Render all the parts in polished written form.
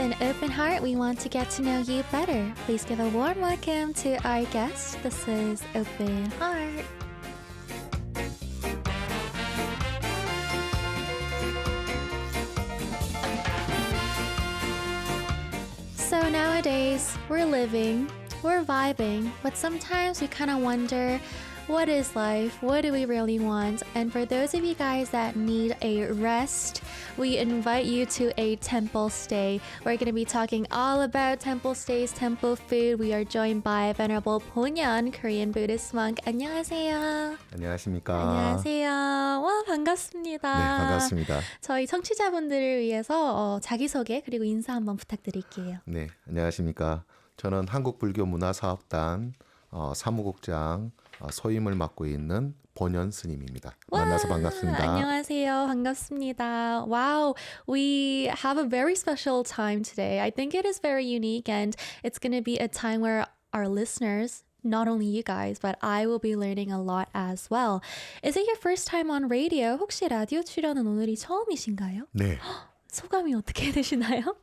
an open heart, we want to get to know you better. Please give a warm welcome to our guest. This is Open Heart. So nowadays, we're living, we're vibing, but sometimes we kind of wonder, what is life? What do we really want? And for those of you guys that need a rest, we invite you to a temple stay. We're going to be talking all about temple stays, temple food. We are joined by Venerable Ponyan, Korean Buddhist monk. 안녕하세요. 안녕하십니까. 안녕하세요. 와, 반갑습니다. 네, 반갑습니다. 저희 청취자분들을 위해서 자기소개 그리고 인사 한번 부탁드릴게요. 네, 안녕하십니까. 저는 한국불교문화사업단 사무국장 소임을 맡고 있는 본연 스님입니다. 만나서 반갑습니다. 안녕하세요. 반갑습니다. Wow, we have a very special time today. I think it is very unique and it's going to be a time where our listeners, not only you guys, but I will be learning a lot as well. Is it your first time on radio? 혹시 라디오 출연은 오늘이 처음이신가요? 네. 소감이 어떻게 되시나요?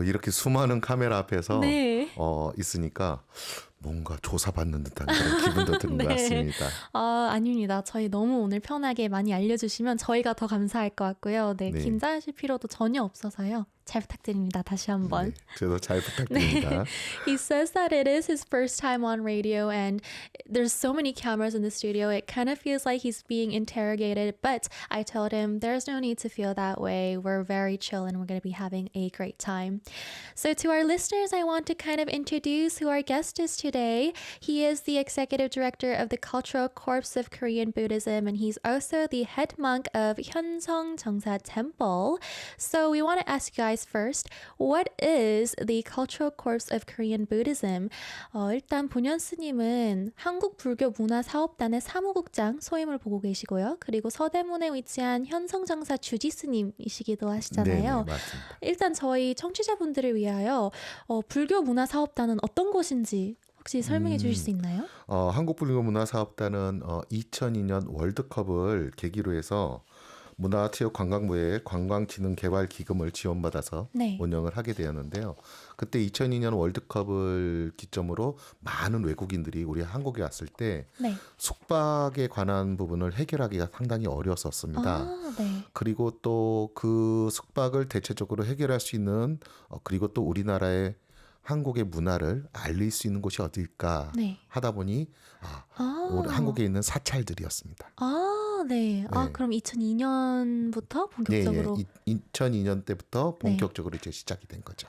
이렇게 수많은 카메라 앞에서 네. 있으니까 뭔가 조사받는 듯한 그런 기분도 드는 네. 것 같습니다. 아닙니다. 저희 너무 오늘 편하게 많이 알려주시면 저희가 더 감사할 것 같고요. 네, 네. 긴장하실 필요도 전혀 없어서요. 잘 부탁드립니다. 다시 한번. 네, 저도 잘 부탁드립니다. He says that it is his first time on radio and there's so many cameras in the studio. It kind of feels like he's being interrogated, but I told him there's no need to feel that way. We're very chill and we're going to be having a great time. So to our listeners, I want to kind of introduce who our guest is today. He is the executive director of the Cultural Corps of Korean Buddhism and he's also the head monk of Hyonsung Jeongsa Temple. So we want to ask you guys first, what is the Cultural Corps of Korean Buddhism? 일단 본연 스님은 한국불교문화사업단의 사무국장 소임을 보고 계시고요. 그리고 서대문에 위치한 현성정사 주지 스님이시기도 하시잖아요. 네, 맞습니다. 일단 저희 청취자분들을 위하여 불교문화사업단은 어떤 곳인지 혹시 설명해 주실 수 있나요? 한국불교문화사업단은 2002년 월드컵을 계기로 해서 문화체육관광부의 관광진흥개발기금을 지원받아서 네. 운영을 하게 되었는데요. 그때 2002년 월드컵을 기점으로 많은 외국인들이 우리 한국에 왔을 때 네. 숙박에 관한 부분을 해결하기가 상당히 어려웠었습니다. 네. 그리고 또 그 숙박을 대체적으로 해결할 수 있는 그리고 또 우리나라의 한국의 문화를 알릴 수 있는 곳이 어딜까 네. 하다 보니 한국에 있는 사찰들이었습니다. 네. 네. 그럼 2002년부터 본격적으로? 네, 2002년 때부터 본격적으로 이제 시작이 된 거죠.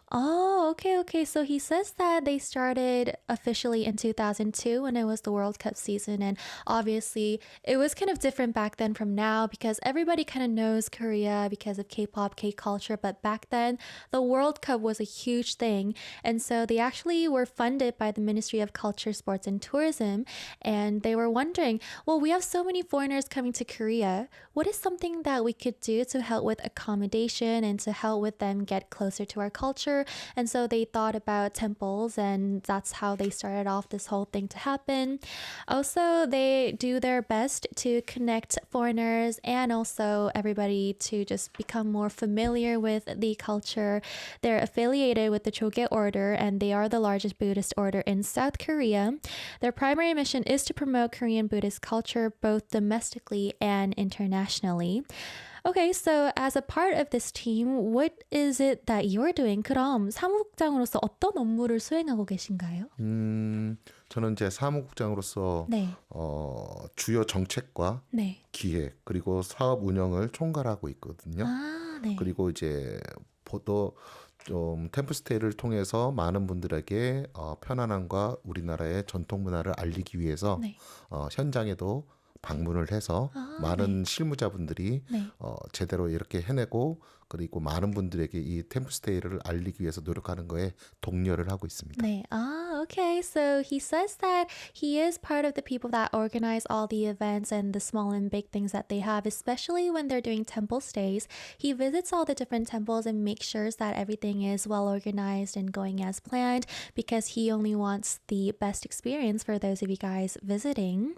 Okay. So he says that they started officially in 2002 when it was the World Cup season. And obviously, it was kind of different back then from now because everybody kind of knows Korea because of K-pop, K-culture. But back then, the World Cup was a huge thing. And so they actually were funded by the Ministry of Culture, Sports, and Tourism. And they were wondering, well, we have so many foreigners coming to Korea. What is something that we could do to help with accommodation and to help with them get closer to our culture? And so they thought about temples, and that's how they started off this whole thing to happen. Also, they do their best to connect foreigners and also everybody to just become more familiar with the culture. They're affiliated with the Choge Order, and they are the largest Buddhist order in South Korea. Their primary mission is to promote Korean Buddhist culture both domestically and internationally. Okay, so as a part of this team, what is it that you're doing? 그럼 사무국장으로서 어떤 업무를 수행하고 계신가요? 저는 이제 사무국장으로서 네. 주요 정책과 네. 기획 그리고 사업 운영을 총괄하고 있거든요. 네. 그리고 이제 또 좀 템플스테이를 통해서 많은 분들에게 편안함과 우리나라의 전통 문화를 알리기 위해서 네. 현장에도 방문을 해서 많은 실무자분들이 네. 제대로 이렇게 해내고 그리고 많은 분들에게 이 템플스테이를 알리기 위해서 노력하는 거에 독려를 하고 있습니다. 네. Okay. So he says that he is part of the people that organize all the events and the small and big things that they have, especially when they're doing temple stays. He visits all the different temples and makes sure that everything is well organized and going as planned because he only wants the best experience for those of you guys visiting.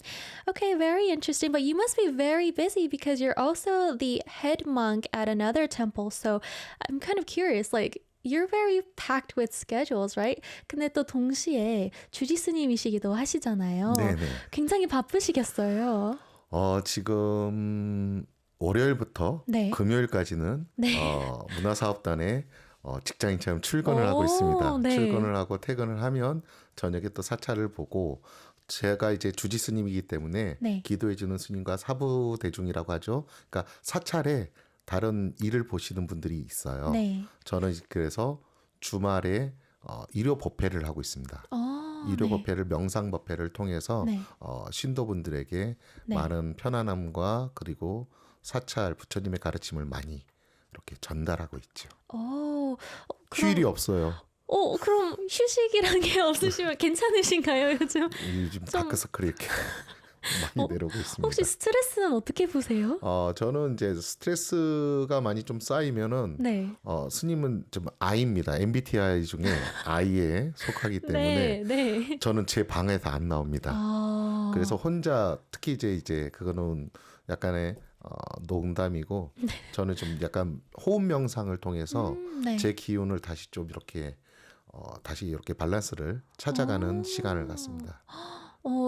Okay, very interesting. But you must be very busy because you're also the head monk at another temple. So I'm kind of curious, like, you're very packed with schedules, right? 근데 또 동시에 주지스님이시기도 하시잖아요. 네네. 굉장히 바쁘시겠어요. 지금 월요일부터 네. 금요일까지는 네. 문화사업단에 직장인처럼 출근을 하고 있습니다. 네. 출근을 하고 퇴근을 하면 저녁에 또 사찰을 보고 제가 이제 주지스님이기 때문에 네. 기도해주는 스님과 사부대중이라고 하죠. 그러니까 사찰에 다른 일을 보시는 분들이 있어요. 네. 저는 그래서 주말에 일요 법회를 하고 있습니다. 일요 네. 법회를 명상 법회를 통해서 네. 신도분들에게 네. 많은 편안함과 그리고 사찰 부처님의 가르침을 많이 이렇게 전달하고 있죠. 그럼, 휴일이 없어요. 그럼 휴식이란 게 없으시면 괜찮으신가요, 요즘? 요즘 좀- 다크서클이 이렇게 많이 내려오고 있습니다. 혹시 스트레스는 어떻게 푸세요? 저는 이제 스트레스가 많이 좀 쌓이면은 네. 스님은 좀 I입니다. MBTI 중에 I에 속하기 때문에 네, 네. 저는 제 방에서 안 나옵니다. 그래서 혼자 특히 이제 그거는 약간의 농담이고 저는 좀 약간 호흡 명상을 통해서 네. 제 기운을 다시 좀 이렇게 다시 이렇게 밸런스를 찾아가는 시간을 갖습니다.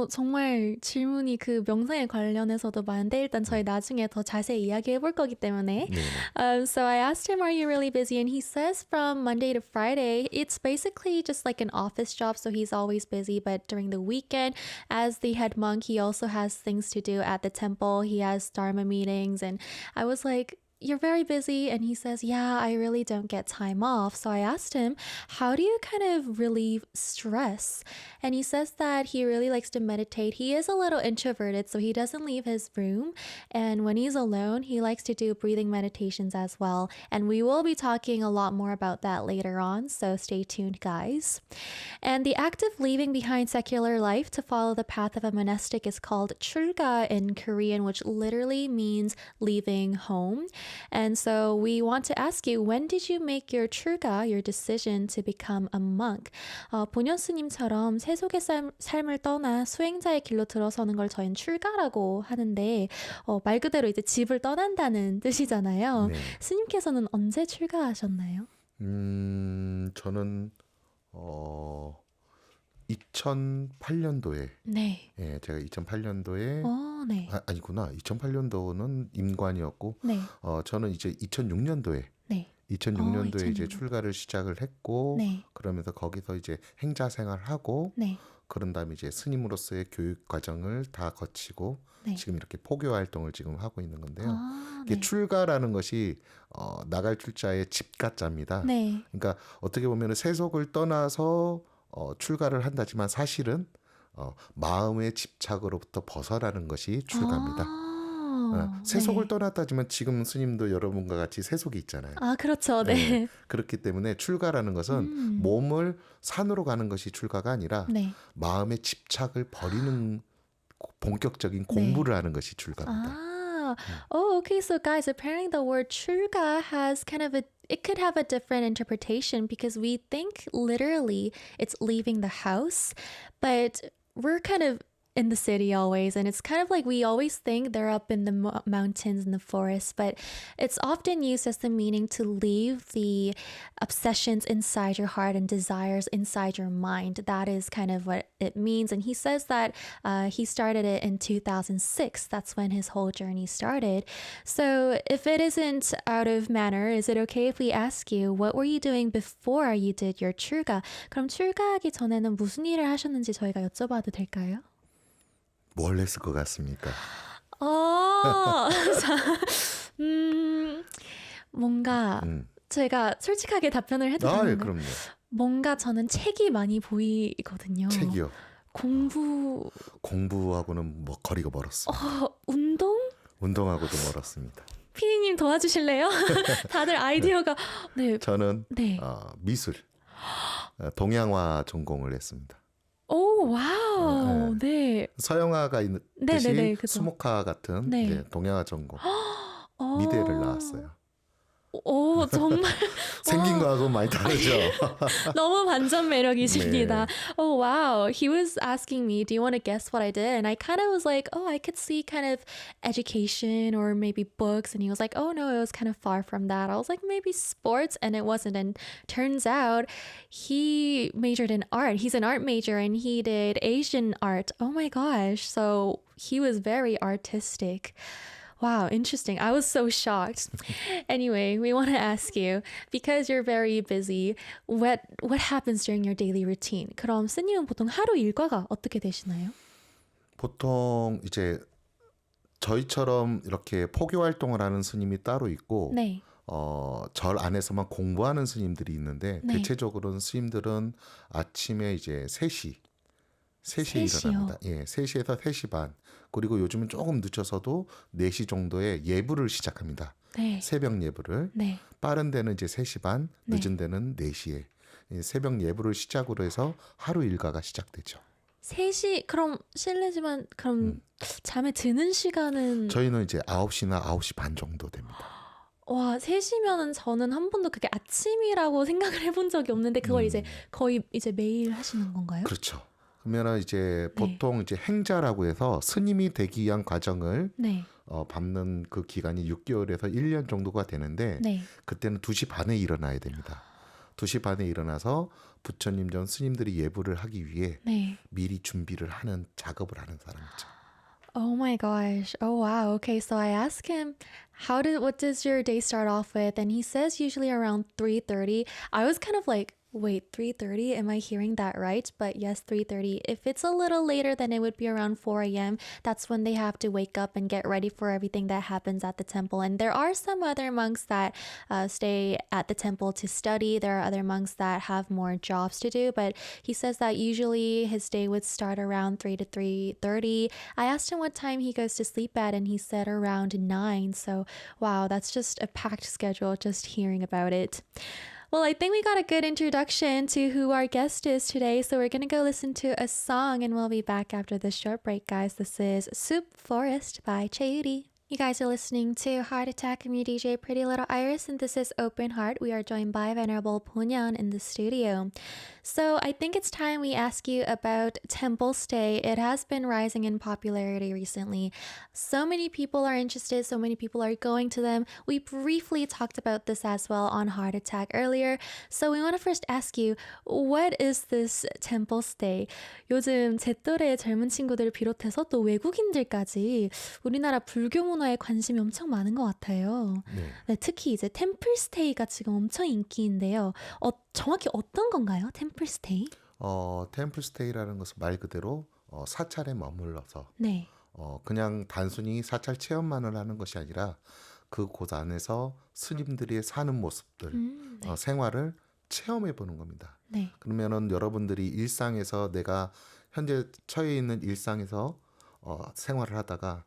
정말 질문이 그 명상에 관련해서도 많은데 일단 저희 나중에 더 자세히 이야기해 볼 거기 때문에 네. So I asked him, are you really busy? And he says from Monday to Friday, it's basically just like an office job. So he's always busy. But during the weekend, as the head monk, he also has things to do at the temple. He has Dharma meetings. And I was like, you're very busy. And he says, yeah, I really don't get time off. So I asked him, how do you kind of relieve stress? And he says that he really likes to meditate. He is a little introverted, so he doesn't leave his room. And when he's alone, he likes to do breathing meditations as well. And we will be talking a lot more about that later on. So stay tuned, guys. And the act of leaving behind secular life to follow the path of a monastic is called 출가 in Korean, which literally means leaving home. And so we want to ask you, when did you make your 출가, your decision to become a monk? 본현 스님처럼 세속의 삶을 떠나 수행자의 길로 들어서는 걸 저희는 출가라고 하는데 말 그대로 이제 집을 떠난다는 뜻이잖아요. 네. 스님께서는 언제 출가하셨나요? 저는 2008년도에 네. 예, 제가 2008년도에 네. 아니구나. 2008년도는 임관이었고 네. 저는 이제 2006년도에 네. 2006년도에 이제 2006. 출가를 시작을 했고 네. 그러면서 거기서 이제 행자 생활하고 네. 그런 다음에 이제 스님으로서의 교육 과정을 다 거치고 네. 지금 이렇게 포교 활동을 지금 하고 있는 건데요. 이게 네. 출가라는 것이 나갈 출자의 집가자입니다. 네. 그러니까 어떻게 보면 세속을 떠나서 출가를 한다지만 사실은 마음의 집착으로부터 벗어나는 것이 출가입니다. 세속을 네. 떠났다지만 지금 스님도 여러분과 같이 세속이 있잖아요. 그렇죠. 네. 네. 그렇기 때문에 출가라는 것은 몸을 산으로 가는 것이 출가가 아니라 네. 마음의 집착을 버리는 본격적인 공부를 하는 것이 출가입니다. Okay. So guys, apparently the word 출가 has it could have a different interpretation because we think literally it's leaving the house, but we're kind of in the city always, and it's kind of like we always think they're up in the mountains and the forests, but it's often used as the meaning to leave the obsessions inside your heart and desires inside your mind. That is kind of what it means. And he says that he started it in 2006. That's when his whole journey started. So if it isn't out of manner, is it okay if we ask you, what were you doing before you did your 출가? 그럼 출가하기 전에는 무슨 일을 하셨는지 저희가 여쭤봐도 될까요? 뭘 했을 것 같습니까? 뭔가 제가 솔직하게 답변을 해도 예, 되나요? 그럼요. 뭔가 저는 책이 많이 보이거든요. 책이요. 공부하고는 뭐 거리가 멀었어. 운동? 운동하고도 멀었습니다. 피디님 도와주실래요? 다들 아이디어가 네. 저는 네. 미술, 동양화 전공을 했습니다. 오, 와우. 네. 서양화가 있는 네, 듯이 그죠. 수목화 같은 네. 이제 동양화 전공 미대를 나왔어요. 오, 정말 생긴 거하고 많이 다르죠. 너무 반전 매력이십니다. 네. Oh wow. He was asking me, do you want to guess what I did? And I kind of was like, oh, I could see kind of education or maybe books. And he was like, oh no, it was kind of far from that. I was like, maybe sports. And it wasn't. And turns out he majored in art. He's an art major and he did Asian art. Oh my gosh. So he was very artistic. Wow, interesting. I was so shocked. Anyway, we want to ask you, because you're very busy, what happens during your daily routine? 그럼 스님은 보통 하루 일과가 어떻게 되시나요? 보통 이제 저희처럼 이렇게 포교 활동을 하는 스님이 따로 있고 네. 절 안에서만 공부하는 스님들이 있는데 네. 대체적으로는 스님들은 아침에 이제 3시에 3시요? 일어납니다. 예, 3시에서 3시 반. 그리고 요즘은 조금 늦춰서도 4시 정도에 예불을 시작합니다. 네. 새벽 예불을. 네. 빠른 데는 이제 3시 반, 네. 늦은 데는 4시에. 새벽 예불을 시작으로 해서 하루 일과가 시작되죠. 3시 그럼 실례지만 그럼 잠에 드는 시간은 저희는 이제 9시나 9시 반 정도 됩니다. 와, 3시면은 저는 한 번도 그게 아침이라고 생각을 해본 적이 없는데 그걸 이제 거의 이제 매일 하시는 건가요? 그렇죠. 그러면 이제 네. 보통 이제 행자라고 해서 스님이 되기 위한 과정을 네. 밟는 그 기간이 6개월에서 1년 정도가 되는데 네. 그때는 2시 반에 일어나야 됩니다. 2시 반에 일어나서 부처님 전 스님들이 예불을 하기 위해 네. 미리 준비를 하는 작업을 하는 사람이죠. Oh my gosh. Oh wow. Okay, so I asked him, what does your day start off with? And he says usually around 3:30. I was kind of like, wait, 3:30? Am I hearing that right? But yes, 3:30. If it's a little later, then it would be around 4 a.m. That's when they have to wake up and get ready for everything that happens at the temple. And there are some other monks that stay at the temple to study. There are other monks that have more jobs to do. But he says that usually his day would start around 3 to 3:30. I asked him what time he goes to sleep at, and he said around 9. So, wow, that's just a packed schedule just hearing about it. Well, I think we got a good introduction to who our guest is today. So we're going to go listen to a song and we'll be back after this short break, guys. This is Soup Forest by Chayuri. You guys are listening to Heart Attack. I'm your DJ Pretty Little Iris, and this is Open Heart. We are joined by Venerable Punyan in the studio. So I think it's time we ask you about temple stay. It has been rising in popularity recently. So many people are interested. So many people are going to them. We briefly talked about this as well on Heart Attack earlier. So we want to first ask you, what is this temple stay? 요즘 제 또래 젊은 친구들 비롯해서 또 외국인들까지 우리나라 불교 문화에 관심이 엄청 많은 것 같아요. 네. 네, 특히 이제 템플 스테이가 지금 엄청 인기인데요. 정확히 어떤 건가요? 템플 스테이? 템플 스테이라는 것은 말 그대로 사찰에 머물러서 네. 그냥 단순히 사찰 체험만을 하는 것이 아니라 그곳 안에서 스님들이 사는 모습들, 네. 생활을 체험해 보는 겁니다. 네. 그러면은 여러분들이 일상에서 내가 현재 처해 있는 일상에서 생활을 하다가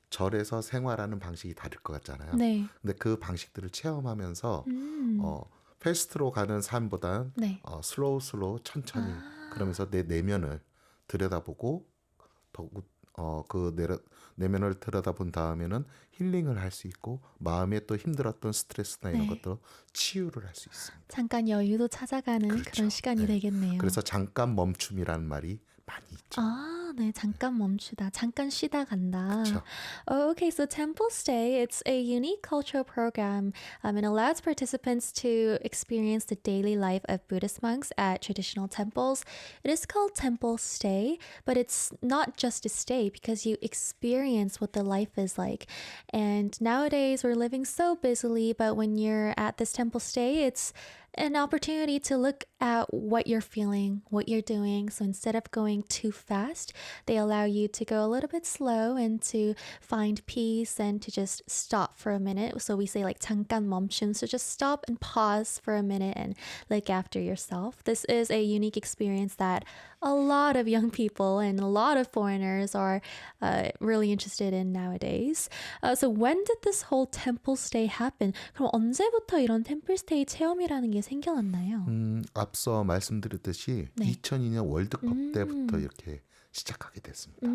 절에서 생활하는 방식이 다를 것 같잖아요. 네. 근데 그 방식들을 체험하면서 음. 패스트로 가는 삶보단 네. 슬로우 천천히 그러면서 내 내면을 들여다보고 그 내면을 들여다본 다음에는 힐링을 할 수 있고 마음에 또 힘들었던 스트레스나 이런 네. 것도 치유를 할 수 있습니다. 잠깐 여유도 찾아가는 그렇죠. 그런 시간이 네. 되겠네요. 그래서 잠깐 멈춤이라는 말이 많이 있죠. 아, 네. 잠깐 멈추다. 잠깐 쉬다 간다. 그렇죠. Oh, okay, so Temple Stay, it's a unique cultural program. It allows participants to experience the daily life of Buddhist monks at traditional temples. It is called Temple Stay, but it's not just a stay because you experience what the life is like. And nowadays we're living so busily, but when you're at this Temple Stay, it's an opportunity to look at what you're feeling, what you're doing. So instead of going too fast, they allow you to go a little bit slow and to find peace and to just stop for a minute. So we say like 잠깐 멈춤. So just stop and pause for a minute and look after yourself. This is a unique experience that a lot of young people and a lot of foreigners are really interested in nowadays. So when did this whole temple stay happen? 그럼 언제부터 이런 템플 스테이 체험이라는 게 생겨났나요? 앞서 말씀드렸듯이 네. 2002년 월드컵 때부터 이렇게 시작하게 됐습니다.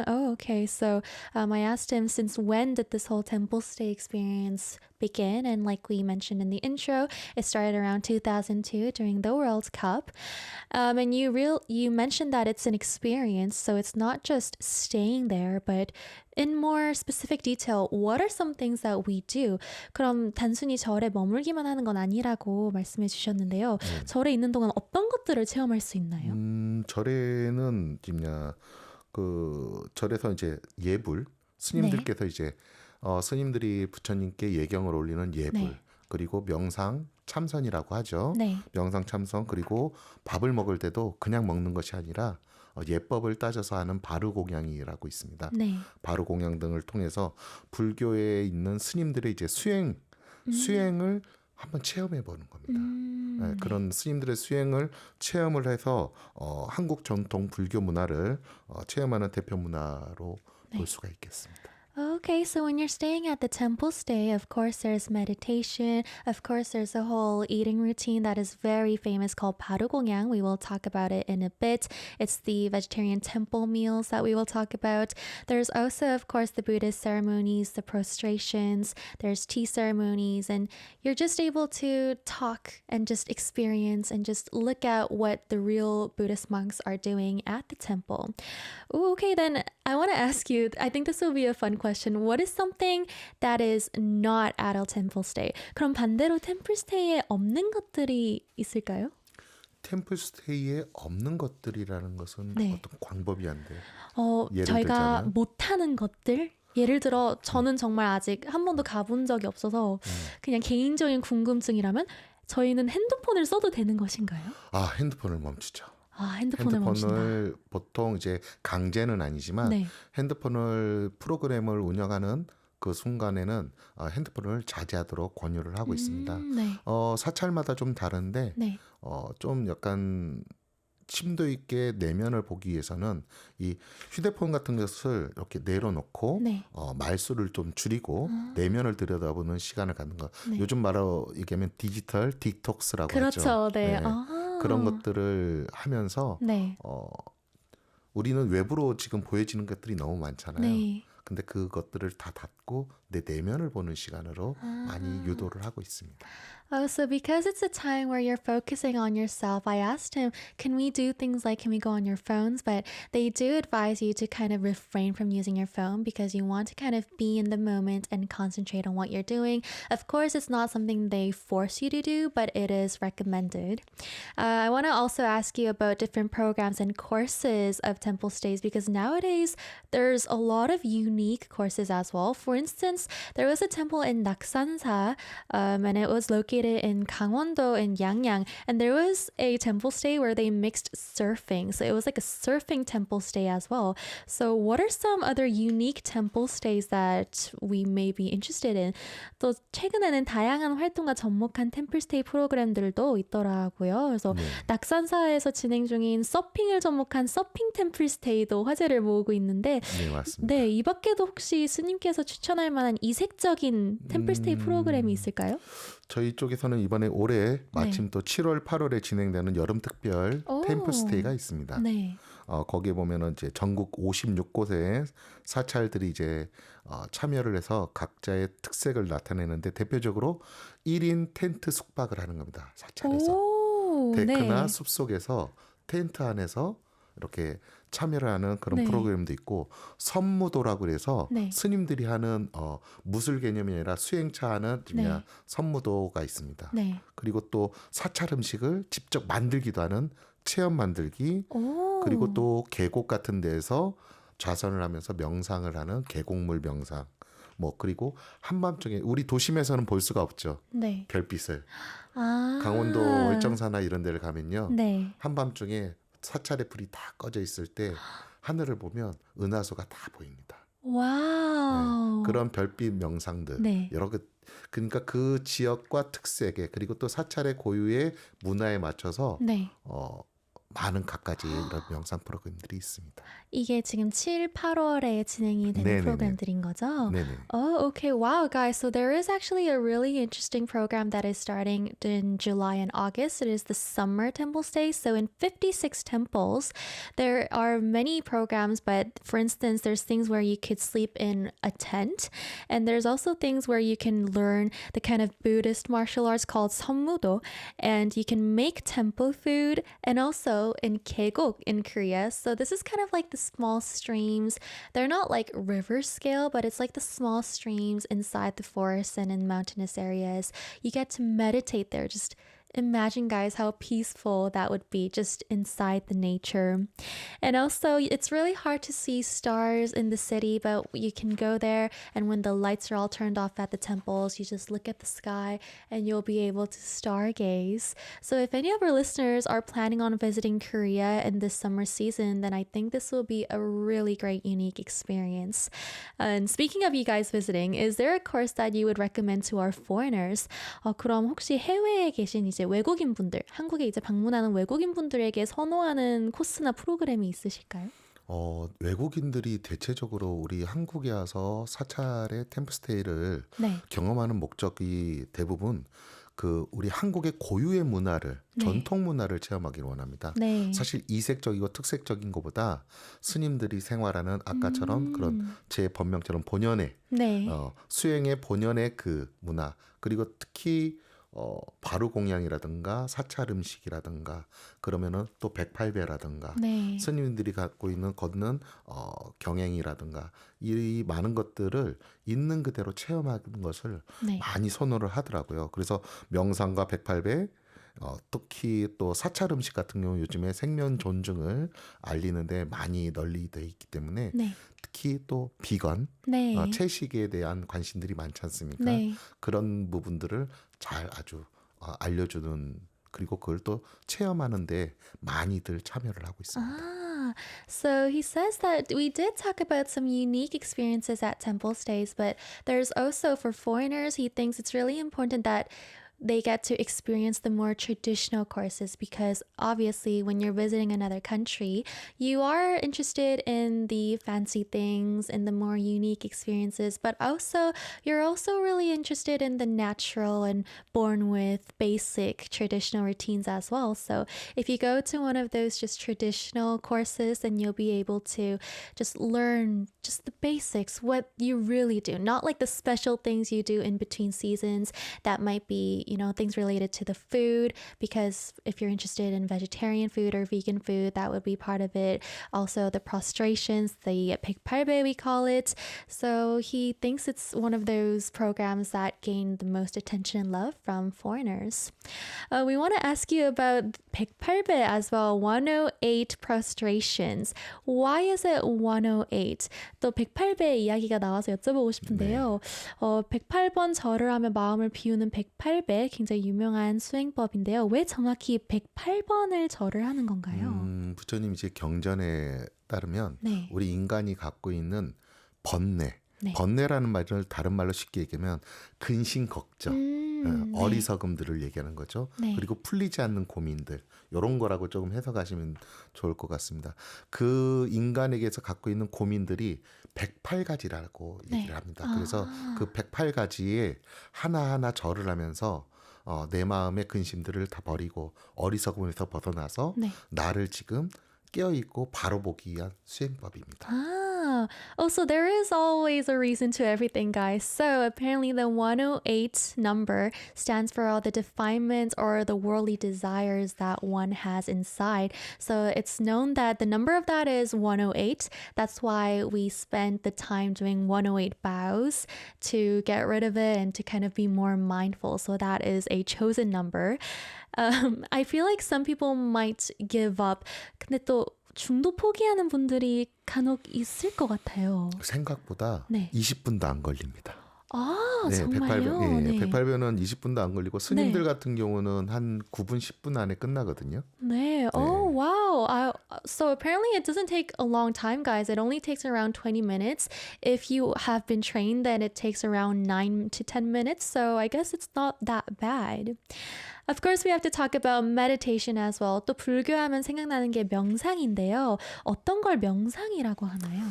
Oh, okay. So I asked him, since when did this whole temple stay experience begin? And like we mentioned in the intro, it started around 2002 during the World Cup. And you mentioned that it's an experience, so it's not just staying there, but in more specific detail, what are some things that we do? 그럼 단순히 절에 머물기만 하는 건 아니라고 말씀해 주셨는데요. 절에 있는 동안 어떤 것들을 체험할 수 있나요? 절에는 뭐냐 그 절에서 이제 예불 스님들께서 이제 스님들이 부처님께 예경을 올리는 예불 네. 그리고 명상 참선이라고 하죠. 네. 명상 참선 그리고 밥을 먹을 때도 그냥 먹는 것이 아니라 예법을 따져서 하는 바르공양이라고 있습니다. 네. 바르공양 등을 통해서 불교에 있는 스님들의 이제 수행을 한번 체험해 보는 겁니다. 네, 그런 스님들의 수행을 체험을 해서 한국 전통 불교 문화를 체험하는 대표 문화로 볼 수가 있겠습니다. Okay, so when you're staying at the temple stay, of course there's meditation. Of course there's a whole eating routine that is very famous called Parugongyang. We will talk about it in a bit. It's the vegetarian temple meals that we will talk about. There's also, of course, the Buddhist ceremonies, the prostrations. There's tea ceremonies, and you're just able to talk and just experience and just look at what the real Buddhist monks are doing at the temple. Ooh, okay, then I want to ask you, I think this will be a fun question. What is something that is not at a temple stay? 그럼 반대로 템플 스테이에 없는 것들이 있을까요? 템플 스테이에 없는 것들이라는 것은 네. 어떤 광범위 한데 예를 저희가 들자면? 못하는 것들? 예를 들어 저는 정말 아직 한 번도 가본 적이 없어서 그냥 개인적인 궁금증이라면 저희는 핸드폰을 써도 되는 것인가요? 핸드폰을 멈추죠. 핸드폰을 멈춘다. 핸드폰을 보통 이제 강제는 아니지만 네. 핸드폰을 프로그램을 운영하는 그 순간에는 핸드폰을 자제하도록 권유를 하고 있습니다. 네. 사찰마다 좀 다른데 네. 좀 약간 심도 있게 내면을 보기 위해서는 이 휴대폰 같은 것을 이렇게 내려놓고 네. 말수를 좀 줄이고 내면을 들여다보는 시간을 갖는 것. 네. 요즘 말로 얘기하면 디지털 디톡스라고 하죠. 그렇죠. 네. 그런 것들을 하면서 네. 우리는 외부로 지금 보여지는 것들이 너무 많잖아요. 네. 근데 그것들을 다 닫고 내 내면을 보는 시간으로 많이 유도를 하고 있습니다. Oh, so because it's a time where you're focusing on yourself, I asked him, can we do things like, can we go on your phones? But they do advise you to kind of refrain from using your phone because you want to kind of be in the moment and concentrate on what you're doing. Of course, it's not something they force you to do, but it is recommended. I want to also ask you about different programs and courses of temple stays because nowadays there's a lot of unique courses as well. For instance, there was a temple in Naksansa, and it was located in Gangwon-do in Yangyang, and there was a temple stay where they mixed surfing. So it was like a surfing temple stay as well. So what are some other unique temple stays that we may be interested in? 또 최근에는 다양한 활동과 접목한 템플 스테이 프로그램들도 있더라고요. 그래서 낙산사에서 진행 중인 서핑을 접목한 서핑 템플 스테이도 화제를 모으고 있는데 네, 맞습니다. 네, 이 밖에도 혹시 스님께서 추천할 만한 이색적인 템플 스테이 프로그램이 있을까요? 저희 쪽에서는 이번에 올해 마침 또 7월, 8월에 진행되는 여름 특별 템플 스테이가 있습니다. 네. 거기에 보면은 이제 전국 56곳의 사찰들이 이제 참여를 해서 각자의 특색을 나타내는데 대표적으로 1인 텐트 숙박을 하는 겁니다. 사찰에서. 오, 데크나 네. 숲속에서 텐트 안에서 이렇게 참여를 하는 그런 네. 프로그램도 있고 선무도라고 그래서 네. 스님들이 하는 무술 개념이 아니라 수행차 하는 네. 선무도가 있습니다. 네. 그리고 또 사찰 음식을 직접 만들기도 하는 체험 만들기 오. 그리고 또 계곡 같은 데에서 좌선을 하면서 명상을 하는 계곡물 명상 그리고 한밤중에 우리 도심에서는 볼 수가 없죠. 네. 별빛을 아. 강원도 월정사나 이런 데를 가면요. 네. 한밤중에 사찰의 불이 다 꺼져 있을 때 하늘을 보면 은하수가 다 보입니다. 와우. 그런 별빛 명상들 네. 여러 그러니까 그 지역과 특색에 그리고 또 사찰의 고유의 문화에 맞춰서 네. 많은 갖가지 이런 명상 프로그램들이 있습니다. 이게 지금 7, 8월에 진행이 되는 네네네. 프로그램들인 거죠? 네네. Oh, okay. Wow, guys. So there is actually a really interesting program that is starting in July and August. It is the Summer Temple Stay. So in 56 temples, there are many programs, but for instance, there's things where you could sleep in a tent, and there's also things where you can learn the kind of Buddhist martial arts called Sammudo, and you can make temple food, and also in Kegguk in Korea. So this is kind of like the small streams. They're not like river scale, but it's like the small streams inside the forest and in mountainous areas. You get to meditate there. Just imagine, guys, how peaceful that would be just inside the nature. And also, it's really hard to see stars in the city, but you can go there, and when the lights are all turned off at the temples, you just look at the sky and you'll be able to stargaze. So, if any of our listeners are planning on visiting Korea in this summer season, then I think this will be a really great, unique experience. And speaking of you guys visiting, is there a course that you would recommend to our foreigners? 그럼 혹시 해외에 계신 이제 외국인 분들, 한국에 이제 방문하는 외국인 분들에게 선호하는 코스나 프로그램이 있으실까요? 외국인들이 대체적으로 우리 한국에 와서 사찰의 템플스테이를 네. 경험하는 목적이 대부분 그 우리 한국의 고유의 문화를 네. 전통 문화를 체험하기를 원합니다. 네. 사실 이색적이고 특색적인 것보다 스님들이 생활하는 아까처럼 그런 제 법명처럼 본연의 네. 수행의 본연의 그 문화 그리고 특히 바루공양이라든가 사찰 음식이라든가 그러면은 또 108배라든가 네. 스님들이 갖고 있는 걷는 경행이라든가 이 많은 것들을 있는 그대로 체험하는 것을 네. 많이 선호를 하더라고요. 그래서 명상과 108배 특히 또 사찰 음식 같은 경우 요즘에 생면 존중을 알리는데 많이 널리 돼 있기 때문에 네. 특히 또 비건, 네. 채식에 대한 관심들이 많지 않습니까? 네. 그런 부분들을 잘 아주 알려주는 그리고 그걸 또 체험하는데 많이들 참여를 하고 있습니다. So he says that we did talk about some unique experiences at temple stays, but there's also for foreigners, he thinks it's really important that they get to experience the more traditional courses because obviously when you're visiting another country, you are interested in the fancy things and the more unique experiences, but also you're also really interested in the natural and born with basic traditional routines as well. So if you go to one of those just traditional courses, then you'll be able to just learn just the basics, what you really do, not like the special things you do in between seasons that might be, things related to the food, because if you're interested in vegetarian food or vegan food, that would be part of it. Also the prostrations, the 백팔배 we call it. So he thinks it's one of those programs that gain the most attention and love from foreigners. We want to ask you about 백팔배 as well, 108 prostrations. Why is it 108? 또 108배 이야기가 나와서 여쭤보고 싶은데요. 108번 절을 하며 마음을 비우는 108배 굉장히 유명한 수행법인데요. 왜 정확히 108번을 절을 하는 건가요? 부처님 이제 경전에 따르면 네. 우리 인간이 갖고 있는 번뇌, 네. 번뇌라는 말을 다른 말로 쉽게 얘기하면 근심 걱정, 네. 어리석음들을 얘기하는 거죠. 네. 그리고 풀리지 않는 고민들 이런 거라고 조금 해석하시면 좋을 것 같습니다. 그 인간에게서 갖고 있는 고민들이 108가지라고 네. 얘기를 합니다. 그래서 그 108가지에 하나하나 절을 하면서 내 마음의 근심들을 다 버리고 어리석음에서 벗어나서 네. 나를 지금 깨어있고 바로 보기 위한 수행법입니다. So there is always a reason to everything, guys. So apparently the 108 number stands for all the defilements or the worldly desires that one has inside. So it's known that the number of that is 108. That's why we spend the time doing 108 bows to get rid of it and to kind of be more mindful. So that is a chosen number. I feel like some people might give up. 근데 또 중도 포기하는 분들이 간혹 있을 것 같아요. 생각보다 네. 20분도 안 걸립니다. 네, 정말요? 108배, 네. 108배는 20분도 안 걸리고 스님들 네. 같은 경우는 한 9분, 10분 안에 끝나거든요. 네. 네. Oh, 네. wow. So apparently it doesn't take a long time, guys. It only takes around 20 minutes. If you have been trained, then it takes around 9 to 10 minutes. So I guess it's not that bad. Of course, we have to talk about meditation as well. 또 불교하면 생각나는 게 명상인데요. 어떤 걸 명상이라고 하나요?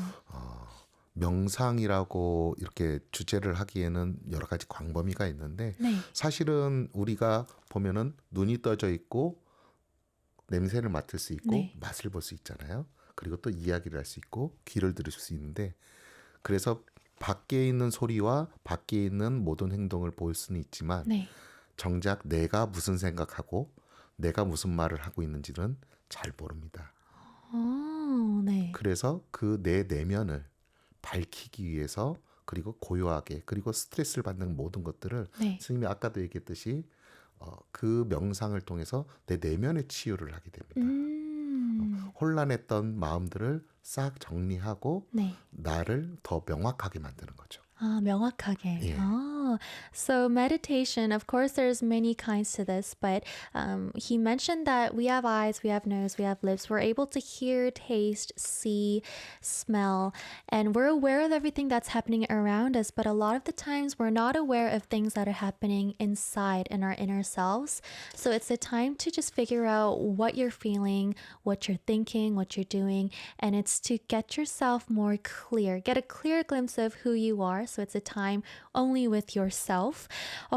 명상이라고 이렇게 주제를 하기에는 여러 가지 광범위가 있는데 네. 사실은 우리가 보면은 눈이 떠져 있고 냄새를 맡을 수 있고 네. 맛을 볼 수 있잖아요. 그리고 또 이야기를 할 수 있고 귀를 들을 수 있는데 그래서 밖에 있는 소리와 밖에 있는 모든 행동을 볼 수는 있지만 네. 정작 내가 무슨 생각하고 내가 무슨 말을 하고 있는지는 잘 모릅니다. 네. 그래서 그 내 내면을 밝히기 위해서 그리고 고요하게 그리고 스트레스를 받는 모든 것들을 네. 스님이 아까도 얘기했듯이 그 명상을 통해서 내 내면의 치유를 하게 됩니다. 혼란했던 마음들을 싹 정리하고 네. 나를 더 명확하게 만드는 거죠. 명확하게. 예. So meditation, of course, there's many kinds to this, but he mentioned that we have eyes, we have nose, we have lips. We're able to hear, taste, see, smell, and we're aware of everything that's happening around us. But a lot of the times, we're not aware of things that are happening inside in our inner selves. So it's a time to just figure out what you're feeling, what you're thinking, what you're doing, and it's to get yourself more clear, get a clear glimpse of who you are. So it's a time only with yourself.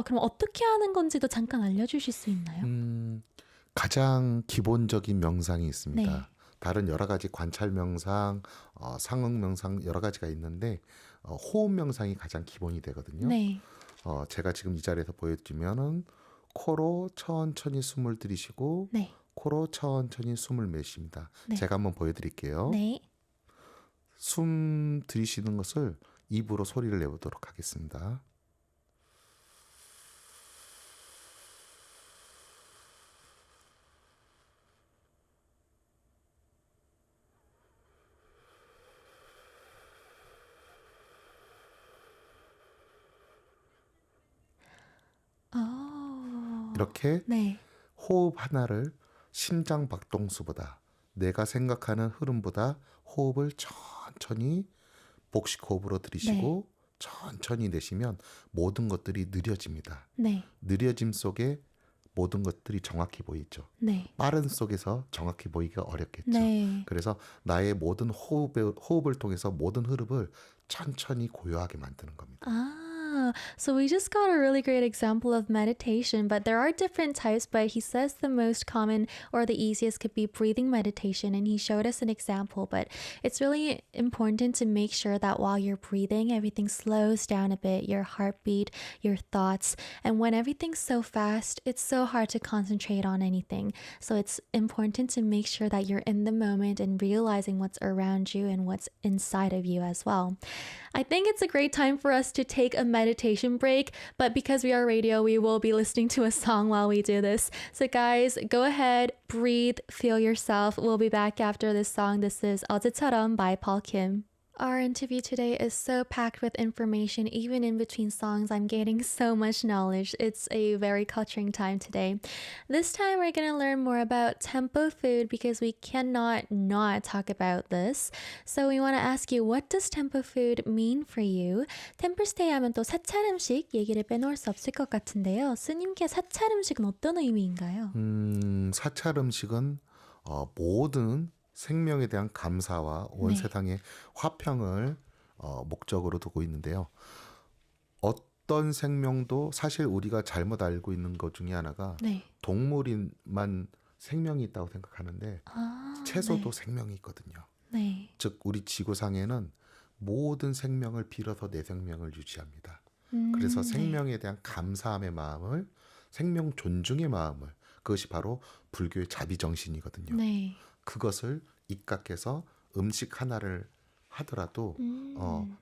그럼 어떻게 하는 건지도 잠깐 알려주실 수 있나요? 가장 기본적인 명상이 있습니다. 네. 다른 여러 가지 관찰 명상, 상응 명상 여러 가지가 있는데 호흡 명상이 가장 기본이 되거든요. 네. 제가 지금 이 자리에서 보여드리면은 코로 천천히 숨을 들이쉬고 네. 코로 천천히 숨을 내쉽니다. 네. 제가 한번 보여드릴게요. 네. 숨 들이쉬는 것을 입으로 소리를 내보도록 하겠습니다. 이렇게 네. 호흡 하나를 심장 박동수보다 내가 생각하는 흐름보다 호흡을 천천히 복식 호흡으로 들이쉬고 천천히 내쉬면 모든 것들이 느려집니다. 네. 느려짐 속에 모든 것들이 정확히 보이죠. 네. 빠른 속에서 정확히 보이기가 어렵겠죠. 네. 그래서 나의 모든 호흡을 통해서 모든 흐름을 천천히 고요하게 만드는 겁니다. So we just got a really great example of meditation, but there are different types, but he says the most common or the easiest could be breathing meditation, and he showed us an example, but it's really important to make sure that while you're breathing, everything slows down a bit, your heartbeat, your thoughts, and when everything's so fast, it's so hard to concentrate on anything. So it's important to make sure that you're in the moment and realizing what's around you and what's inside of you as well. I think it's a great time for us to take a meditation break, but because we are radio, we will be listening to a song while we do this. So guys, go ahead, breathe, feel yourself. We'll be back after this song. This is 어제처럼 by Paul Kim. Our interview today is so packed with information. Even in between songs, I'm gaining so much knowledge. It's a very culturing time today. This time, we're going to learn more about tempo food because we cannot not talk about this. So we want to ask you, what does tempo food mean for you? 템플스테이 하면 또 사찰 음식 얘기를 빼놓을 수 없을 것 같은데요. 스님께 사찰 음식은 어떤 의미인가요? 사찰 음식은 모든 생명에 대한 감사와 온 세상의 화평을 목적으로 두고 있는데요. 어떤 생명도 사실 우리가 잘못 알고 있는 것 중에 하나가 동물인만 생명이 있다고 생각하는데 채소도 생명이 있거든요. 즉 우리 지구상에는 모든 생명을 빌어서 내 생명을 유지합니다. 그래서 생명에 대한 감사함의 마음을 생명 존중의 마음을 그것이 바로 불교의 자비정신이거든요. 그것을 입각해서 음식 하나를 하더라도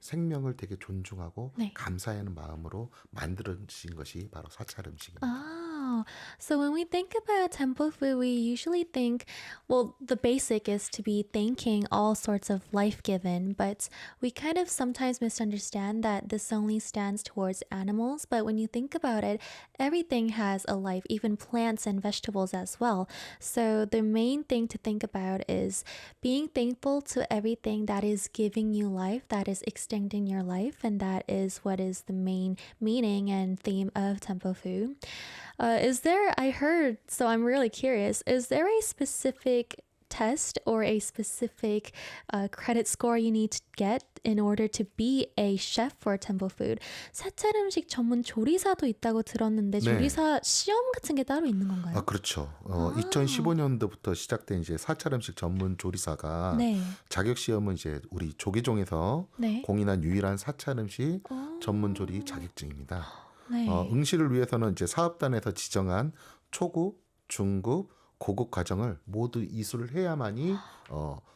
생명을 되게 존중하고 감사하는 마음으로 만들어진 것이 바로 사찰 음식입니다. wow. So when we think about temple food, we usually think, well, the basic is to be thanking all sorts of life given, but we kind of sometimes misunderstand that this only stands towards animals. But when you think about it, everything has a life, even plants and vegetables as well. So the main thing to think about is being thankful to everything that is giving you life, that is extending your life, and that is what is the main meaning and theme of temple food. Is there, I heard, so I'm really curious, is there a specific test or a specific credit score you need to get in order to be a chef for temple food? 사찰 음식 전문 조리사도 있다고 들었는데 네. 조리사 시험 같은 게 따로 있는 건가요? 그렇죠. 2015년도부터 시작된 이제 사찰 음식 전문 조리사가 네. 자격 시험은 이제 우리 조계종에서 네. 공인한 유일한 사찰 음식 전문 조리 자격증입니다. 네. 응시를 위해서는 이제 사업단에서 지정한 초급, 중급, 고급 과정을 모두 이수를 해야만이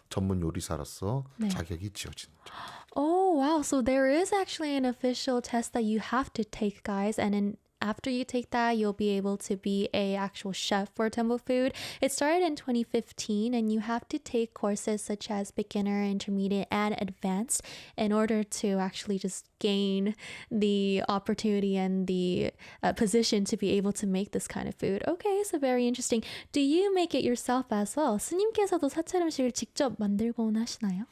전문 요리사로서 네. 자격이 지어지는 거죠. Oh, wow. So there is actually an official test that you have to take, guys. And then after you take that, you'll be able to be a actual chef for temple food. It started in 2015, and you have to take courses such as beginner, intermediate, and advanced in order to actually just gain the opportunity and the position to be able to make this kind of food. Okay, so very interesting. Do you make it yourself as well? 스님께서도 사찰 음식을 직접 만들곤 하시나요?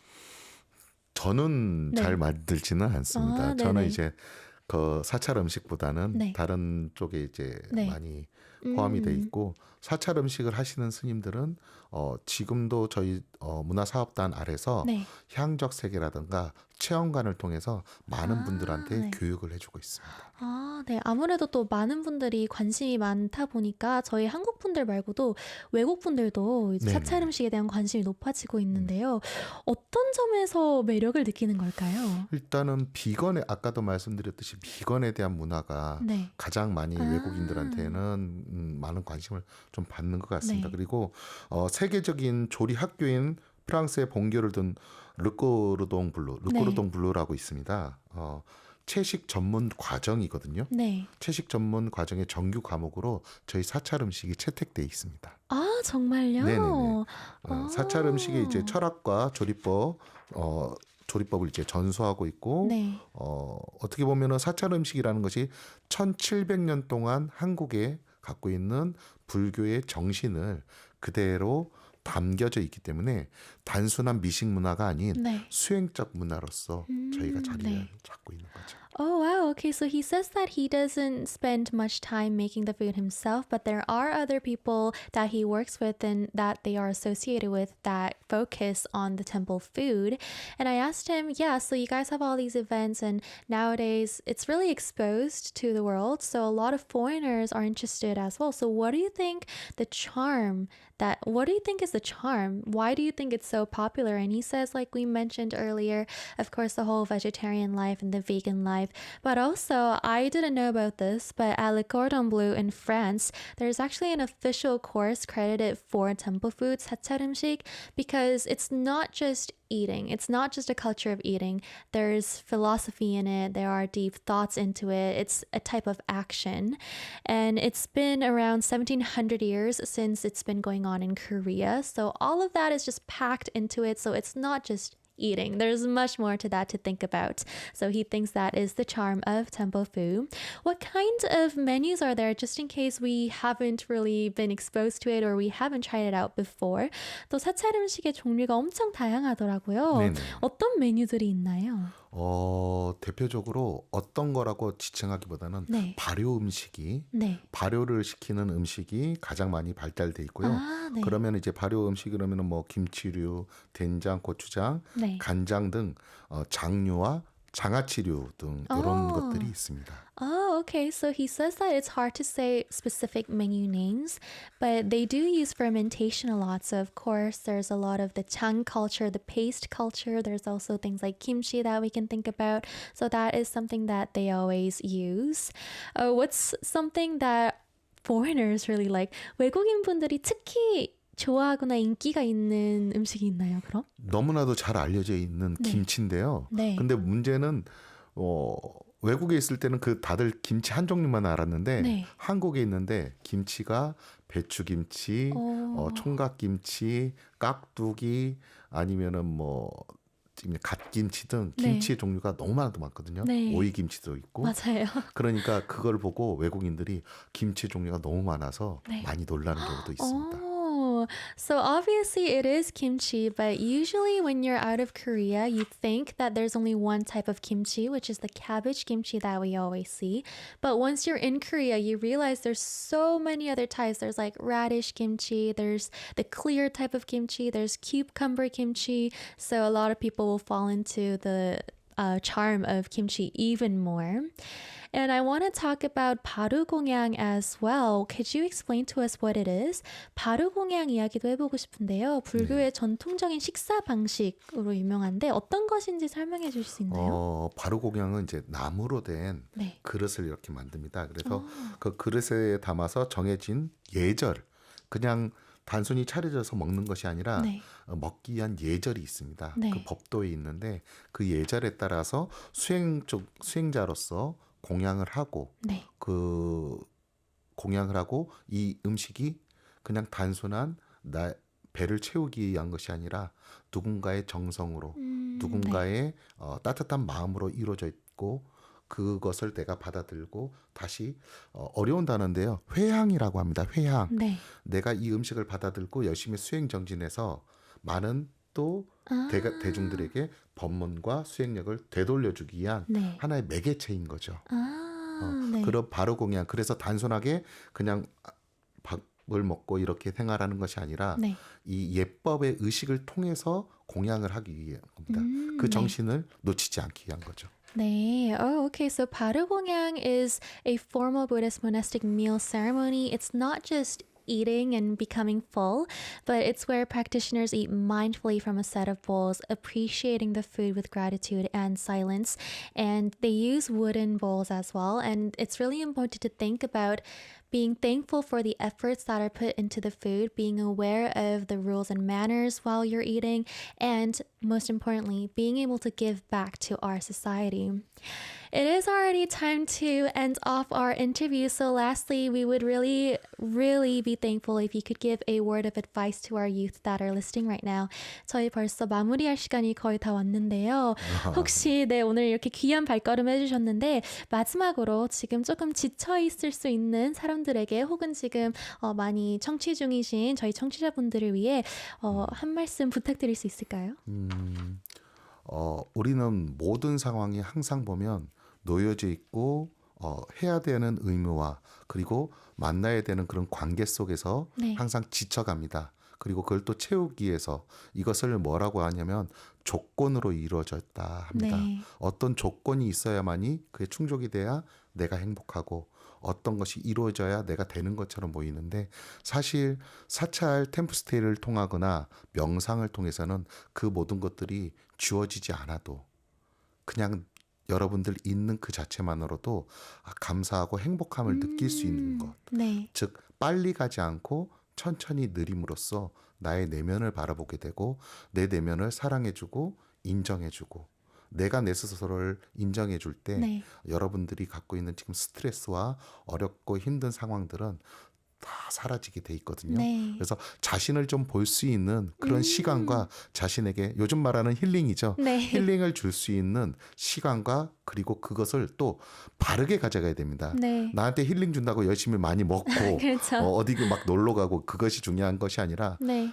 저는 네. 잘 만들지는 않습니다. 아, 저는 네네. 이제 그 사찰 음식보다는 네. 다른 쪽에 이제 네. 많이 포함이 돼 있고 사찰 음식을 하시는 스님들은 지금도 저희 문화사업단 아래서 네. 향적 세계라든가 체험관을 통해서 많은 분들한테 네. 교육을 해주고 있습니다. 아, 네. 아무래도 또 많은 분들이 관심이 많다 보니까 저희 한국 분들 말고도 외국 분들도 이제 네네. 사찰 음식에 대한 관심이 높아지고 있는데요. 어떤 점에서 매력을 느끼는 걸까요? 일단은 비건에 아까도 말씀드렸듯이 비건에 대한 문화가 네. 가장 많이 아. 외국인들한테는 많은 관심을 좀 받는 것 같습니다. 네. 그리고 세계적인 조리 학교인 프랑스의 본교를 둔 르꼬르동 블루라고 있습니다. 채식 전문 과정이거든요. 네. 채식 전문 과정의 정규 과목으로 저희 사찰 음식이 채택돼 있습니다. 아, 정말요? 네네네. 아. 사찰 음식의 이제 철학과 조리법을 이제 전수하고 있고 네. 어떻게 보면은 사찰 음식이라는 것이 1700년 동안 한국에 갖고 있는 불교의 정신을 그대로 담겨져 있기 때문에 단순한 미식 문화가 아닌 네. 수행적 문화로서 저희가 자리를 네. 잡고 있는 거죠. Oh, wow. Okay, so he says that he doesn't spend much time making the food himself, but there are other people that he works with and that they are associated with that focus on the temple food. And I asked him, yeah, so you guys have all these events, and nowadays it's really exposed to the world, so a lot of foreigners are interested as well. So what do you think what do you think is the charm? Why do you think it's so popular? And he says, like we mentioned earlier, of course, the whole vegetarian life and the vegan life. But also, I didn't know about this, but at Le Cordon Bleu in France, there's actually an official course credited for temple food, 사찰 음식, because it's not just eating. It's not just a culture of eating. There's philosophy in it. There are deep thoughts into it. It's a type of action. And it's been around 1700 years since it's been going on in Korea. So all of that is just packed into it. So it's not just eating. There's much more to that to think about. So he thinks that is the charm of temple food. What kind of menus are there, just in case we haven't really been exposed to it or we haven't tried it out before? 또 사찰 음식의 종류가 엄청 다양하더라고요. 네네. 어떤 메뉴들이 있나요? 대표적으로 어떤 거라고 지칭하기보다는 네. 발효 음식이 네. 발효를 시키는 음식이 가장 많이 발달돼 있고요. 아, 네. 그러면 이제 발효 음식 그러면은 뭐 김치류, 된장, 고추장, 네. 간장 등 장류와 장아찌류 등 이런 어. 것들이 있습니다. Oh, okay. So he says that it's hard to say specific menu names, but they do use fermentation a lot. So, of course, there's a lot of the chang culture, the paste culture. There's also things like kimchi that we can think about. So, that is something that they always use. What's something that foreigners really like? 외국인 분들이 특히 좋아하거나 인기가 있는 음식이 있나요, 그럼? 너무나도 잘 알려져 있는 네. 김치인데요. 네. 근데 문제는 외국에 있을 때는 그 다들 김치 한 종류만 알았는데 네. 한국에 있는데 김치가 배추김치, 어. 총각김치, 깍두기 아니면은 뭐 지금 갓김치 등 네. 김치의 종류가 너무 많거든요. 네. 오이김치도 있고. 맞아요. 그러니까 그걸 보고 외국인들이 김치 종류가 너무 많아서 네. 많이 놀라는 경우도 있습니다. Oh, so obviously it is kimchi, but usually when you're out of Korea, you think that there's only one type of kimchi, which is the cabbage kimchi that we always see. But once you're in Korea, you realize there's so many other types. There's like radish kimchi, there's the clear type of kimchi, there's cucumber kimchi. So a lot of people will fall into the charm of kimchi even more. And I want to talk about 바루공양 as well. Could you explain to us what it is? 바루공양 이야기도 해보고 싶은데요. 불교의 전통적인 식사 방식으로 유명한데 어떤 것인지 설명해 주실 수 있나요? 바루공양은 이제 나무로 된 네. 그릇을 이렇게 만듭니다. 그래서 어, 그 그릇에 담아서 정해진 예절, 그냥 단순히 차려져서 먹는 것이 아니라 네. 먹기 위한 예절이 있습니다. 그 네. 법도에 있는데 그 예절에 따라서 수행자로서 공양을 하고 네. 그 공양을 하고 이 음식이 그냥 단순한 배를 채우기 위한 것이 아니라 누군가의 정성으로 네. 누군가의 따뜻한 마음으로 이루어져 있고 그것을 내가 받아들고 다시 어려운 단어인데요. 회향이라고 합니다. 회향. 네. 내가 이 음식을 받아들고 열심히 수행 정진해서 많은 또 아, 대중들에게 법문과 수행력을 되돌려주기 위한 네. 하나의 매개체인 거죠. 아, 네. 그런 바로 공양. 그래서 단순하게 그냥 밥을 먹고 이렇게 생활하는 것이 아니라 네. 이 예법의 의식을 통해서 공양을 하기 위한 겁니다. 그 네. 정신을 놓치지 않기 위한 거죠. 네. Oh, okay. So Parugongyang is a formal Buddhist monastic meal ceremony. It's not just eating and becoming full, but it's where practitioners eat mindfully from a set of bowls, appreciating the food with gratitude and silence. And they use wooden bowls as well. And it's really important to think about being thankful for the efforts that are put into the food, being aware of the rules and manners while you're eating, and most importantly, being able to give back to our society. It is already time to end off our interview. So, lastly, we would really, really be thankful if you could give a word of advice to our youth that are listening right now. 저희 벌써 마무리할 시간이 거의 다 왔는데요. 혹시 오늘 이렇게 귀한 발걸음 해주셨는데 마지막으로 지금 조금 지쳐 있을 수 있는 사람들에게 혹은 지금 많이 청취 중이신 저희 청취자분들을 위해 한 말씀 부탁드릴 수 있을까요? 우리는 모든 상황이 항상 보면 놓여져 있고 해야 되는 의무와 그리고 만나야 되는 그런 관계 속에서 네. 항상 지쳐갑니다. 그리고 그걸 또 채우기 위해서 이것을 뭐라고 하냐면 조건으로 이루어졌다 합니다. 네. 어떤 조건이 있어야만이 그게 충족이 돼야 내가 행복하고 어떤 것이 이루어져야 내가 되는 것처럼 보이는데 사실 사찰 템플스테이를 통하거나 명상을 통해서는 그 모든 것들이 주어지지 않아도 그냥 여러분들 있는 그 자체만으로도 감사하고 행복함을 느낄 수 있는 것. 네. 즉 빨리 가지 않고 천천히 느림으로써 나의 내면을 바라보게 되고 내 내면을 사랑해주고 인정해주고 내가 내 스스로를 인정해 줄 때 네. 여러분들이 갖고 있는 지금 스트레스와 어렵고 힘든 상황들은 다 사라지게 돼 있거든요. 네. 그래서 자신을 좀 볼 수 있는 그런 시간과 자신에게 요즘 말하는 힐링이죠. 네. 힐링을 줄 수 있는 시간과 그리고 그것을 또 바르게 가져가야 됩니다. 네. 나한테 힐링 준다고 열심히 많이 먹고 그렇죠. 어디 막 놀러 가고 그것이 중요한 것이 아니라 네.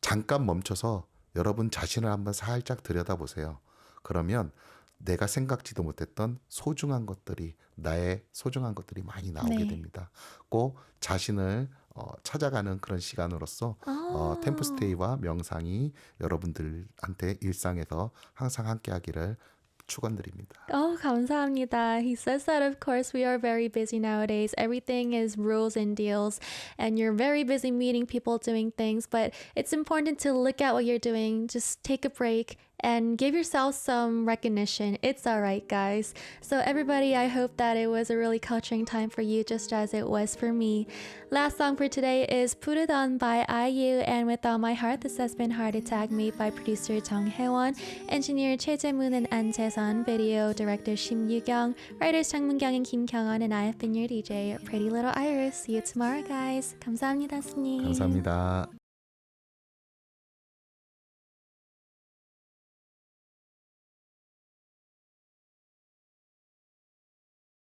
잠깐 멈춰서 여러분 자신을 한번 살짝 들여다보세요. 그러면 내가 생각지도 못했던 소중한 것들이 나의 소중한 것들이 많이 나오게 네. 됩니다. 꼭 자신을 찾아가는 그런 시간으로서 템플스테이와 명상이 여러분들한테 일상에서 항상 함께하기를 축원드립니다. 감사합니다. He says that of course we are very busy nowadays. Everything is rules and deals and you're very busy meeting people, doing things, but it's important to look at what you're doing, just take a break and give yourself some recognition. It's all right, guys. So everybody, I hope that it was a really culturing time for you, just as it was for me. Last song for today is Put It On by IU, and With All My Heart, this has been Heart Attack, made by producer Jung Hae-won, engineer Choi Jae-moon and An Jae-sun, video director Shim Yu-kyung, writers Jang Moon-kyung and Kim Kyung-won, and I have been your DJ, Pretty Little Iris. See you tomorrow, guys. 감사합니다, 스님. 감사합니다.